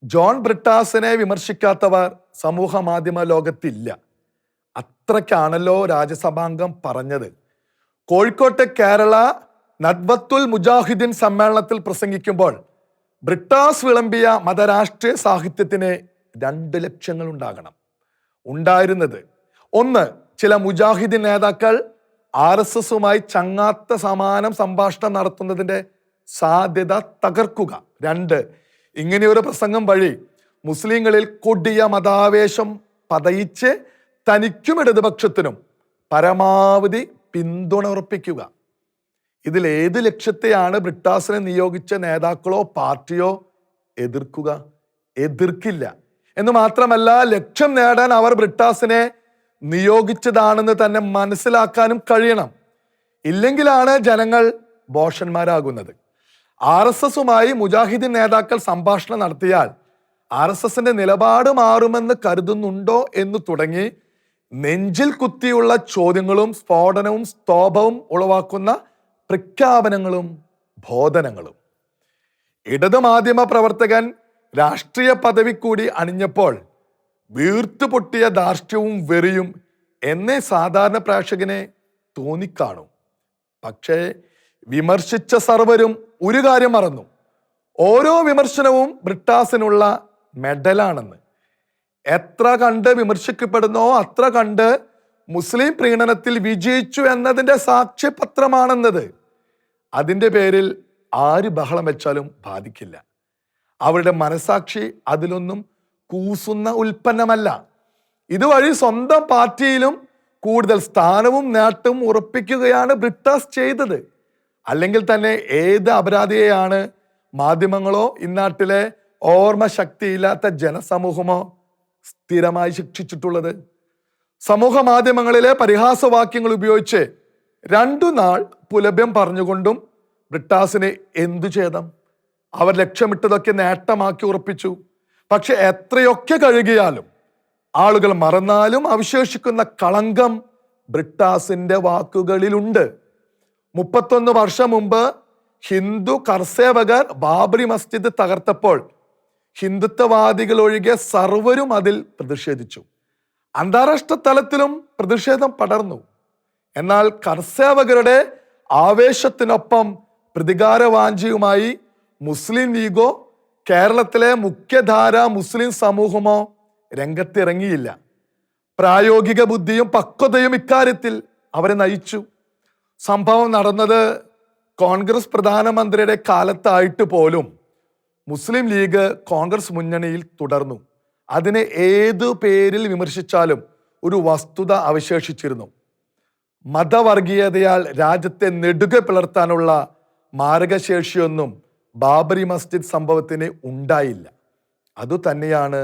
John ബ്രിട്ടാസിനെ വിമർശിക്കാത്തവർ സമൂഹ മാധ്യമ ലോകത്തില്ല. അത്രയ്ക്കാണല്ലോ രാജ്യസഭാംഗം പറഞ്ഞത്. കോഴിക്കോട്ടെ കേരള നദ്വത്തുൽ മുജാഹിദീൻ സമ്മേളനത്തിൽ പ്രസംഗിക്കുമ്പോൾ ബ്രിട്ടാസ് വിളമ്പിയ മതരാഷ്ട്രീയ സാഹിത്യത്തിന് 2 ലക്ഷ്യങ്ങൾ ഉണ്ടായിരുന്നത്. ഒന്ന്, ചില മുജാഹിദീൻ നേതാക്കൾ RSSുമായി ചങ്ങാത്ത സമാനം സംഭാഷണം നടത്തുന്നതിന്റെ സാധ്യത തകർക്കുക. 2, ഇങ്ങനെയൊരു പ്രസംഗം വഴി മുസ്ലിങ്ങളിൽ കൊടിയ മതാവേശം പതയിച്ച് തനിക്കും ഇടതുപക്ഷത്തിനും പരമാവധി പിന്തുണ ഉറപ്പിക്കുക. ഇതിൽ ഏത് ലക്ഷ്യത്തെയാണ് ബ്രിട്ടാസിനെ നിയോഗിച്ച നേതാക്കളോ പാർട്ടിയോ എതിർക്കില്ല എന്ന് മാത്രമല്ല, ലക്ഷ്യം നേടാൻ അവർ ബ്രിട്ടാസിനെ നിയോഗിച്ചതാണെന്ന് തന്നെ മനസ്സിലാക്കാനും കഴിയണം. ഇല്ലെങ്കിലാണ് ജനങ്ങൾ ഭോഷന്മാരാകുന്നത്. RSSുമായി മുജാഹിദീൻ നേതാക്കൾ സംഭാഷണം നടത്തിയാൽ RSSന്റെ നിലപാട് മാറുമെന്ന് കരുതുന്നുണ്ടോ എന്ന് തുടങ്ങി നെഞ്ചിൽ കുത്തിയുള്ള ചോദ്യങ്ങളും സ്ഫോടനവും സ്തോഭവും ഉളവാക്കുന്ന പ്രഖ്യാപനങ്ങളും ബോധനങ്ങളും. ഇടതു മാധ്യമ പ്രവർത്തകൻ രാഷ്ട്രീയ പദവി കൂടി അണിഞ്ഞപ്പോൾ വീർത്തുപൊട്ടിയ ധാർഷ്ട്യവും വെറിയും എന്നേ സാധാരണ പ്രേക്ഷകനെ തോന്നിക്കാണും. പക്ഷേ വിമർശിച്ച സർവരും ഒരു കാര്യം മറന്നു: ഓരോ വിമർശനവും ബ്രിട്ടാസിനുള്ള മെഡലാണെന്ന്. എത്ര കണ്ട് വിമർശിക്കപ്പെടുന്നോ അത്ര കണ്ട് മുസ്ലിം പ്രീണനത്തിൽ വിജയിച്ചു എന്നതിൻ്റെ സാക്ഷ്യപത്രമാണെന്നത്. അതിൻ്റെ പേരിൽ ആര് ബഹളം വെച്ചാലും ബാധിക്കില്ല. അവരുടെ മനസാക്ഷി അതിലൊന്നും കൂസുന്ന ഉൽപ്പന്നമല്ല. ഇതുവഴി സ്വന്തം പാർട്ടിയിലും കൂടുതൽ സ്ഥാനവും നേട്ടവും ഉറപ്പിക്കുകയാണ് ബ്രിട്ടാസ് ചെയ്തത്. അല്ലെങ്കിൽ തന്നെ ഏത് അപരാധിയെയാണ് മാധ്യമങ്ങളോ ഇന്നാട്ടിലെ ഓർമ്മ ശക്തിയില്ലാത്ത ജനസമൂഹമോ സ്ഥിരമായി ശിക്ഷിച്ചിട്ടുള്ളത്? സമൂഹ മാധ്യമങ്ങളിലെ പരിഹാസവാക്യങ്ങൾ ഉപയോഗിച്ച് 2 നാൾ പുലഭ്യം പറഞ്ഞുകൊണ്ടും ബ്രിട്ടാസിന് എന്തു ഛേദം? അവർ ലക്ഷ്യമിട്ടതൊക്കെ നേട്ടമാക്കി ഉറപ്പിച്ചു. പക്ഷെ എത്രയൊക്കെ കഴുകിയാലും ആളുകൾ മറന്നാലും അവശേഷിക്കുന്ന കളങ്കം ബ്രിട്ടാസിന്റെ വാക്കുകളിലുണ്ട്. 31 വർഷം മുമ്പ് ഹിന്ദു കർസേവകർ ബാബറി മസ്ജിദ് തകർത്തപ്പോൾ ഹിന്ദുത്വവാദികൾ ഒഴികെ സർവരും അതിൽ പ്രതിഷേധിച്ചു. അന്താരാഷ്ട്ര തലത്തിലും പ്രതിഷേധം പടർന്നു. എന്നാൽ കർസേവകരുടെ ആവേശത്തിനൊപ്പം പ്രതികാരവാഞ്ചിയുമായി മുസ്ലിം ലീഗോ കേരളത്തിലെ മുഖ്യധാര മുസ്ലിം സമൂഹമോ രംഗത്തിറങ്ങിയില്ല. പ്രായോഗിക ബുദ്ധിയും പക്വതയും ഇക്കാര്യത്തിൽ അവരെ നയിച്ചു. സംഭവം നടന്നത് കോൺഗ്രസ് പ്രധാനമന്ത്രിയുടെ കാലത്തായിട്ട് പോലും മുസ്ലിം ലീഗ് കോൺഗ്രസ് മുന്നണിയിൽ തുടർന്നു. അതിനെ ഏതു പേരിൽ വിമർശിച്ചാലും ഒരു വസ്തുത അവശേഷിച്ചിരുന്നു: മതവർഗീയതയാൽ രാജ്യത്തെ നെടുകെ പിളർത്താനുള്ള മാരകശേഷിയൊന്നും ബാബറി മസ്ജിദ് സംഭവത്തിന് ഉണ്ടായില്ല. അതുതന്നെയാണ്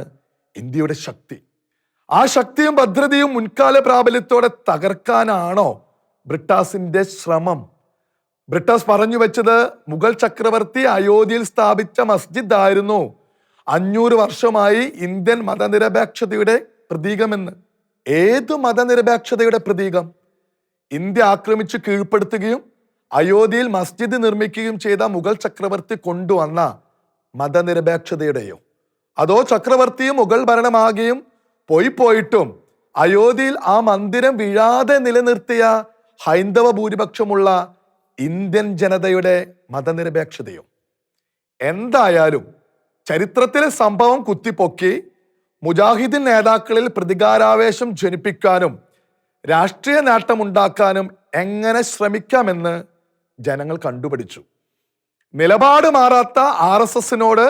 ഇന്ത്യയുടെ ശക്തി. ആ ശക്തിയും ഭദ്രതയും മുൻകാല പ്രാബല്യത്തോടെ തകർക്കാനാണോ ബ്രിട്ടാസിന്റെ ശ്രമം? ബ്രിട്ടാസ് പറഞ്ഞു വെച്ചത് മുഗൾ ചക്രവർത്തി അയോധ്യയിൽ സ്ഥാപിച്ച മസ്ജിദ് ആയിരുന്നു 500 വർഷമായി ഇന്ത്യൻ മതനിരപേക്ഷതയുടെ പ്രതീകമെന്ന്. ഏത് മതനിരപേക്ഷതയുടെ പ്രതീകം? ഇന്ത്യ ആക്രമിച്ച് കീഴ്പ്പെടുത്തുകയും അയോധ്യയിൽ മസ്ജിദ് നിർമ്മിക്കുകയും ചെയ്ത മുഗൾ ചക്രവർത്തി കൊണ്ടുവന്ന മതനിരപേക്ഷതയുടെയോ? അതോ ചക്രവർത്തിയും മുഗൾ ഭരണമാകുകയും പോയിട്ടും അയോധ്യയിൽ ആ മന്ദിരം വീഴാതെ നിലനിർത്തിയ ഹൈന്ദവ ഭൂരിപക്ഷമുള്ള ഇന്ത്യൻ ജനതയുടെ മതനിരപേക്ഷതയോ? എന്തായാലും ചരിത്രത്തിലെ സംഭവം കുത്തിപ്പൊക്കി മുജാഹിദീൻ നേതാക്കളിൽ പ്രതികാരാവേശം ജനിപ്പിക്കാനും രാഷ്ട്രീയ നേട്ടമുണ്ടാക്കാനും എങ്ങനെ ശ്രമിക്കാമെന്ന് ജനങ്ങൾ കണ്ടുപിടിച്ചു. നിലപാട് മാറാത്ത RSSനോട്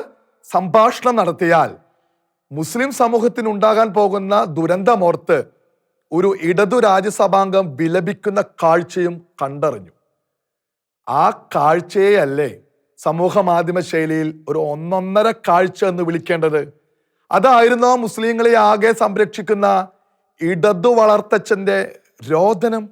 സംഭാഷണം നടത്തിയാൽ മുസ്ലിം സമൂഹത്തിനുണ്ടാകാൻ പോകുന്ന ദുരന്തമോർത്ത് ഒരു ഇടതു രാജ്യസഭാംഗം വിലപിക്കുന്ന കാഴ്ചയും കണ്ടറിഞ്ഞു. ആ കാഴ്ചയെയല്ലേ സമൂഹ മാധ്യമ ശൈലിയിൽ ഒരു 1.5 കാഴ്ച എന്ന് വിളിക്കേണ്ടത്? അതായിരുന്നോ മുസ്ലിങ്ങളെ ആകെ സംരക്ഷിക്കുന്ന ഇടതു വളർത്തച്ഛന്റെ രോദനം?